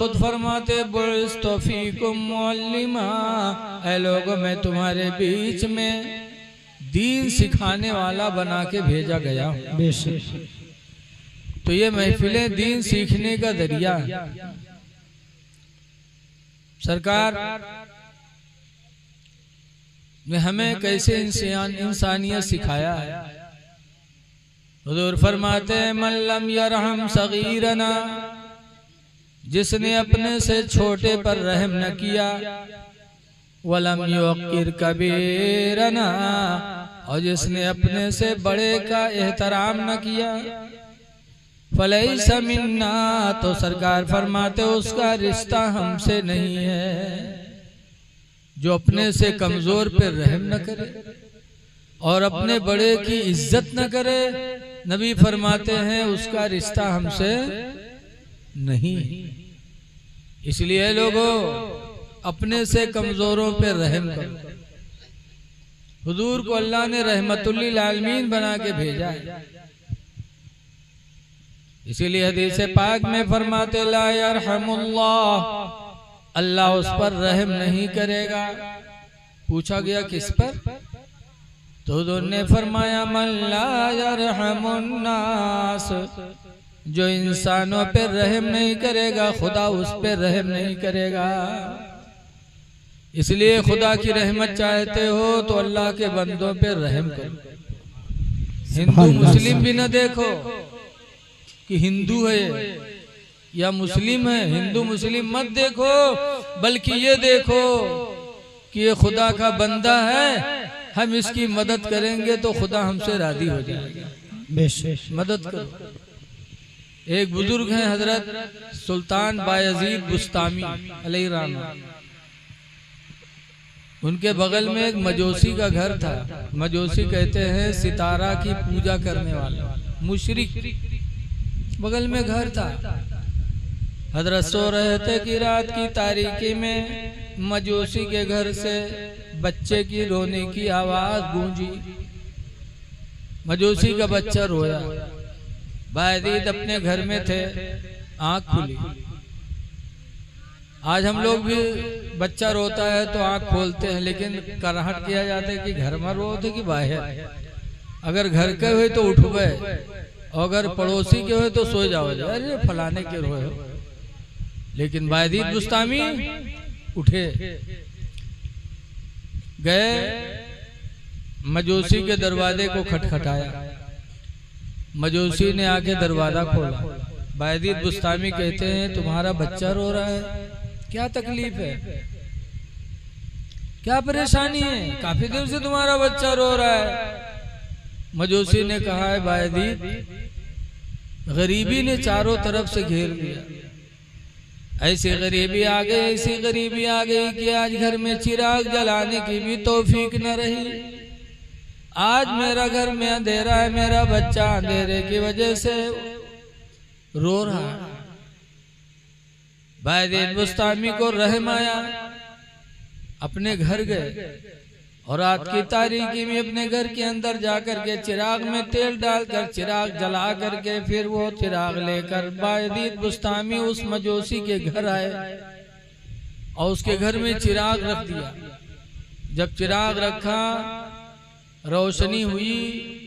खुद फरमाते बुइस्तु फीकुम मुअल्लिमा, ऐ लोगों मैं तुम्हारे बीच में दीन सिखाने वाला बना के भेजा गया हूं। बेशक। तो ये महफिलें दीन सीखने का जरिया है। सरकार ने हमें कैसे इंसानियत सिखाया है। हुजूर फरमाते हैं मन लम यरहम सगीरना, जिसने अपने से छोटे पर रहम न किया, वलम युक्किर कबीरना, और जिसने अपने से बड़े का एहतराम न किया, फलैसा मिन्ना, तो सरकार फरमाते उसका रिश्ता हमसे नहीं है। जो अपने से कमजोर पे रहम न करे और अपने बड़े की इज्जत न करे, नबी फरमाते हैं उसका रिश्ता हमसे नहीं। इसलिए लोगों अपने से कमजोरों पे रहम करो। हुजूर को अल्लाह ने रहमतुल्लिल आलमीन बना के भेजा है। इसीलिए हदीस पाक में फरमाते ला यरहमुल्लाह, अल्लाह उस पर रहम नहीं करेगा। पूछा गया किस पर? तो हुजूर ने फरमाया मन ला यरहमुन्नास, जो इंसानों पे रहम नहीं करेगा खुदा उस पे रहम नहीं करेगा। इसलिए खुदा की रहमत चाहते हो तो अल्लाह के बंदों पे रहम करो। हिंदू मुस्लिम भी न देखो कि हिंदू है या मुस्लिम है, हिंदू मुस्लिम मत देखो, बल्कि ये देखो कि ये खुदा का बंदा है, हम इसकी मदद करेंगे तो खुदा हमसे राजी हो जाएगा। मदद करो। एक बुजुर्ग हैं हजरत सुल्तान बायजीद बुस्तामी अलैहि रहमत, उनके बगल में एक मजोसी का घर था। मजोसी कहते हैं सितारा की पूजा करने वाला मुशरिक, बगल में घर था। हजरत सो रहे थे कि रात की तारीकी में मजूसी के घर से बच्चे की रोने की आवाज गूंजी। मजूसी का बच्चा रोया। बायजीद अपने घर में थे, आंख खुली। आज हम लोग भी बच्चा रोता है तो आंख खोलते हैं, लेकिन कराहट किया जाता है कि घर में रो थे कि बाहर। अगर घर के हुए तो उठ गए, अगर पड़ोसी के हुए तो सो जाओ, अरे फलाने के रोए हो। लेकिन बायजीद बुस्तामी उठे, गए मजूसी के दरवाजे को खटखटाया। मजूसी ने आके दरवाजा खोला। बायजीद बुस्तामी कहते हैं तुम्हारा बच्चा रो रहा है, क्या तकलीफ है, क्या परेशानी है? काफी देर से तुम्हारा बच्चा रो रहा है। मजूसी ने कहा है बायजीद, गरीबी ने चारों तरफ से घेर लिया। ऐसी गरीबी आ गई, ऐसी गरीबी आ गई कि आज घर में चिराग जलाने की भी तौफीक न रही। आज मेरा घर में अंधेरा है, मेरा बच्चा अंधेरे की वजह से रो रहा है। बायजीद बुस्तामी को रहम आया, अपने घर गए और रात की तारीकी में अपने घर के अंदर जाकर के चिराग में तेल डालकर चिराग जला करके फिर वो चिराग लेकर बायजीद बुस्तामी उस मजूसी के घर आए और उसके घर में चिराग रख दिया। जब चिराग रखा, रोशनी हुई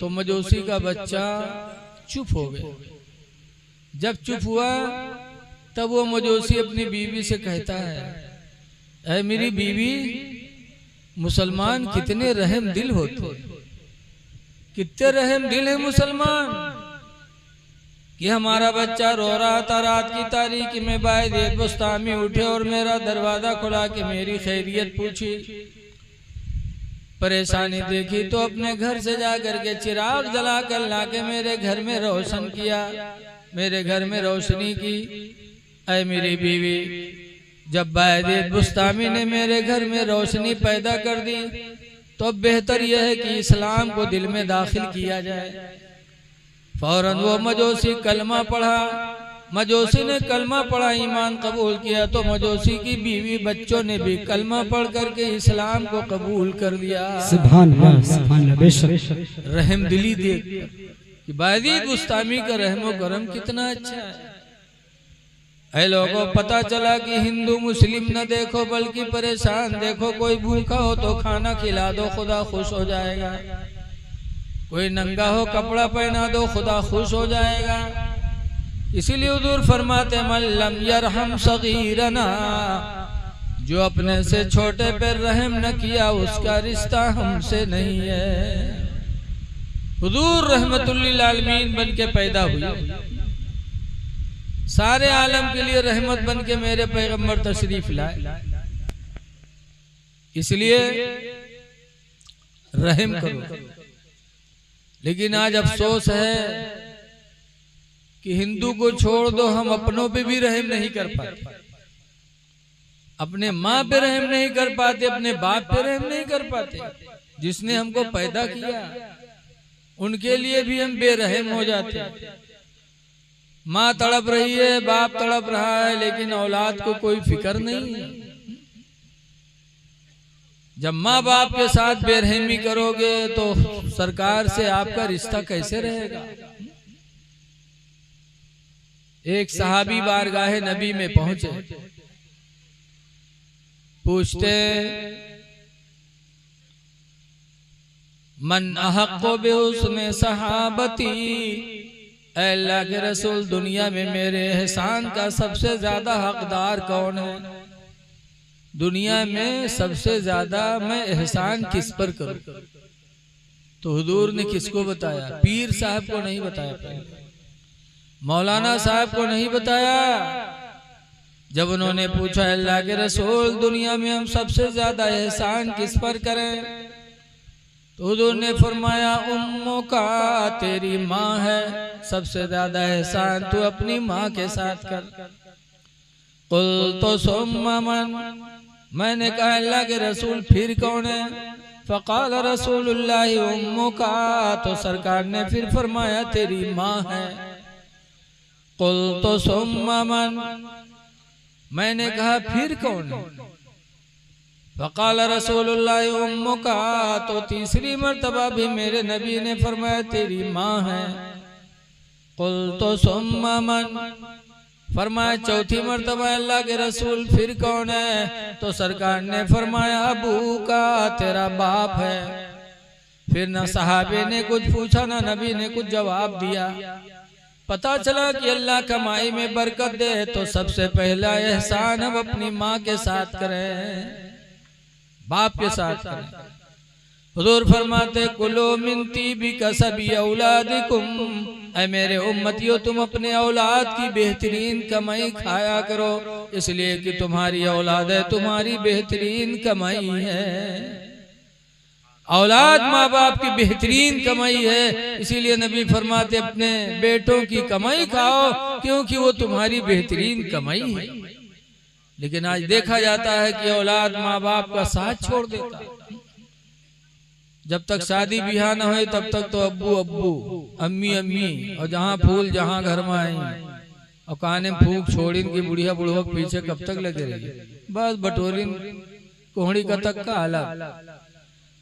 तो मजूसी का बच्चा चुप हो गया। जब चुप हुआ तब वो मजूसी अपनी बीवी से कहता है, ऐ मेरी बीवी, मुसलमान कितने रहम दिल होते, कितने रहम दिल है मुसलमान कि हमारा बच्चा रो रहा था रात की तारीकी में। बायजीद बुस्तामी उठे और मेरा दरवाजा खुला के मेरी खैरियत पूछी, परेशानी देखी तो अपने घर से जाकर के चिराग जला कर लाके मेरे घर में रोशन किया, मेरे घर में रोशनी की। ऐ मेरी बीवी, जब बायजीद बुस्तामी ने मेरे घर में रोशनी पैदा कर दी तो अब बेहतर यह है कि इस्लाम को दिल में दाखिल किया जाए। फौरन वो मजूसी कलमा पढ़ा। मजूसी ने कलमा पढ़ा, ईमान कबूल किया तो मजूसी की बीवी बच्चों ने भी कलमा पढ़ करके इस्लाम को कबूल कर लिया। सुभान अल्लाह, सुभान अल्लाह। बेशक रहम दिली देख कि बायजीद बुस्तामी का रहमो करम कितना अच्छा है। ऐ लोगों, पता चला कि हिंदू मुस्लिम न देखो बल्कि परेशान देखो। कोई भूखा हो तो खाना खिला दो, खुदा खुश हो जाएगा। कोई नंगा हो कपड़ा पहना दो, खुदा खुश हो जाएगा। इसीलिए हुजूर फरमाते मन लम यरहम सगीरना, जो अपने से छोटे पर रहम न किया उसका रिश्ता हमसे नहीं है। हुजूर रहमतुल्लिल आलमीन बन के पैदा हुई, सारे आलम के लिए रहमत बन के मेरे पैगंबर तशरीफ लाए। इसलिए रहम करो। लेकिन आज अफसोस है कि हिंदू को छोड़ दो, हम अपनों पे भी रहम नहीं कर पाते। अपने माँ पे रहम नहीं कर पाते, अपने बाप पे रहम नहीं कर पाते। जिसने हमको पैदा किया उनके लिए भी हम बेरहम हो जाते हैं। माँ तड़प रही है, बाप तड़प रहा है, लेकिन औलाद को कोई फिक्र नहीं है। जब माँ बाप के साथ बेरहमी करोगे तो सरकार से आपका रिश्ता कैसे रहेगा। एक सहाबी बारगाहे नबी में पहुंचे, पूछते मन अहक्को बिहुस्ने सहाबती, अल्लाह के रसूल दुनिया में मेरे एहसान का सबसे ज्यादा हकदार कौन है। दुनिया में सबसे ज्यादा मैं एहसान किस पर करूं। तो हुजूर ने किसको बताया? पीर साहब को नहीं बताया, मौलाना साहब को नहीं बताया। जब उन्होंने पूछा अल्लाह के रसूल दुनिया में हम सबसे ज्यादा एहसान किस पर करें, तो हुजूर ने फरमाया उम्मों का, तेरी माँ है, सबसे ज्यादा एहसान तू अपनी माँ के साथ कर। कुल तो सुम्मा मन, मैंने कहा अल्लाह के रसूल फिर कौन है? फ़क़ाल रसूलुल्लाह उम्मों का, तो सरकार ने फिर फरमाया तेरी माँ है। कुल तो सुम्मा मन, मैंने कहा फिर कौन है? फ़क़ाल रसूलुल्लाह उम्मों का, तो तीसरी मर्तबा भी मेरे नबी ने फरमाया तेरी माँ है। कुल तो सुम्मा मन, फरमाया चौथी मर्तबा अल्लाह के रसूल फिर कौन है? तो सरकार ने फरमाया अबू का, तेरा बाप है। फिर न सहाबे ने कुछ पूछा न नबी ने कुछ जवाब दिया। पता चला कि अल्लाह कमाई में बरकत दे तो सबसे पहला एहसान हम अपनी माँ के साथ करें, बाप के साथ करें। हुजूर फरमाते कुलो मिनती भी कसबी औलादिकुम, ऐ मेरे उम्मतियों तुम अपने औलाद की बेहतरीन कमाई खाया करो, इसलिए कि तुम्हारी औलाद है, तुम्हारी बेहतरीन कमाई है। औलाद माँ बाप की बेहतरीन कमाई है, इसीलिए नबी फरमाते अपने बेटों की कमाई खाओ, क्योंकि वो तुम्हारी बेहतरीन कमाई है। लेकिन आज देखा जाता है कि औलाद माँ बाप का साथ छोड़ देता है। जब तक शादी ब्याह न हो तब तक तो अब्बू अब्बू, अम्मी अम्मी, और जहाँ फूल जहाँ घर में आई, और काने फूक छोड़िन की बुढ़िया बुढ़वा पीछे कब तक लगे रही। बस बटोरिन कोहड़ी का तक का हालत।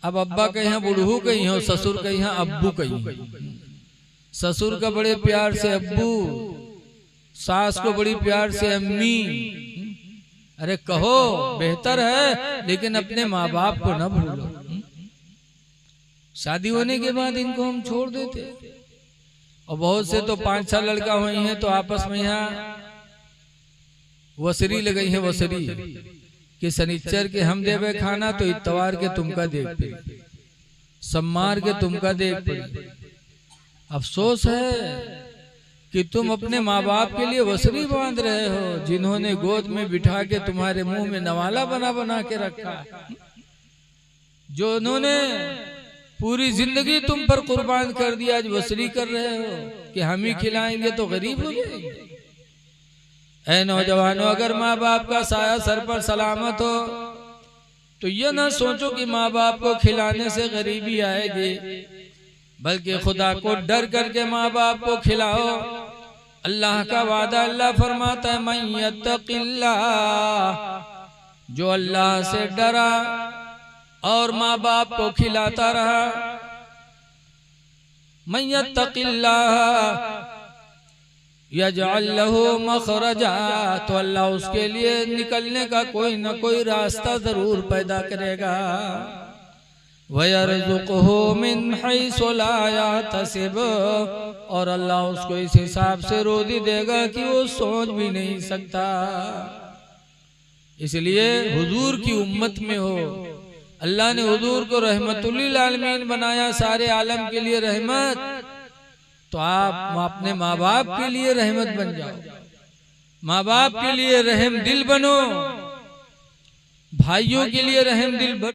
अब अब्बा कहीं है, बुढ़ू कहीं हो, ससुर कहीं है, अब्बू कहीं। ससुर का बड़े प्यार से अब्बू, सास को बड़ी प्यार से अम्मी। अरे कहो बेहतर है, लेकिन अपने माँ बाप को न भूलो। शादी होने के बाद इनको हम छोड़ देते, और बहुत से तो 5-6 लड़का हुई हैं तो आपस में यहाँ वसरी लगाई है, वसरी कि शनिचर के हम देवे खाना तो इतवार के तुमका देख पड़ी, सम्मार के तुमका देख पड़ी। अफसोस है कि तुम अपने माँ बाप के लिए वसरी बांध रहे हो, जिन्होंने गोद में बिठा के तुम्हारे मुंह में नवाला बना बना के रखा, जो उन्होंने पूरी जिंदगी तुम पर कुर्बान कर दिया, आज वसरी कर रहे हो कि हम ही खिलाएंगे तो गरीब हो जाएंगे। ऐ नौजवानों, अगर माँ बाप का साया सर पर सलामत हो तो ये ना सोचो कि माँ बाप को खिलाने से गरीबी आएगी, बल्कि खुदा को डर करके माँ बाप को खिलाओ। अल्लाह का वादा, अल्लाह फरमाता है मन यत्तक़िल्लाह, जो अल्लाह से डरा और माँ बाप को खिलाता रहा। मन यत्तक़िल्लाह यजअल लहू मखरजा, तो अल्लाह उसके लिए निकलने का कोई न कोई रास्ता जरूर पैदा करेगा। वयरज़ुक़हु मिन हैसु ला यहतसिब, और अल्लाह उसको इस हिसाब से रोज़ी देगा कि वो सोच भी नहीं सकता। इसलिए हुजूर की उम्मत में हो, अल्लाह ने हुजूर को रहमतुल लिल आलमीन बनाया, सारे आलम के लिए रहमत, तो आप अपने माँ बाप के लिए रहमत बन जाओ, माँ बाप के लिए रहम दिल बनो, भाइयों के लिए रहम दिल बनो।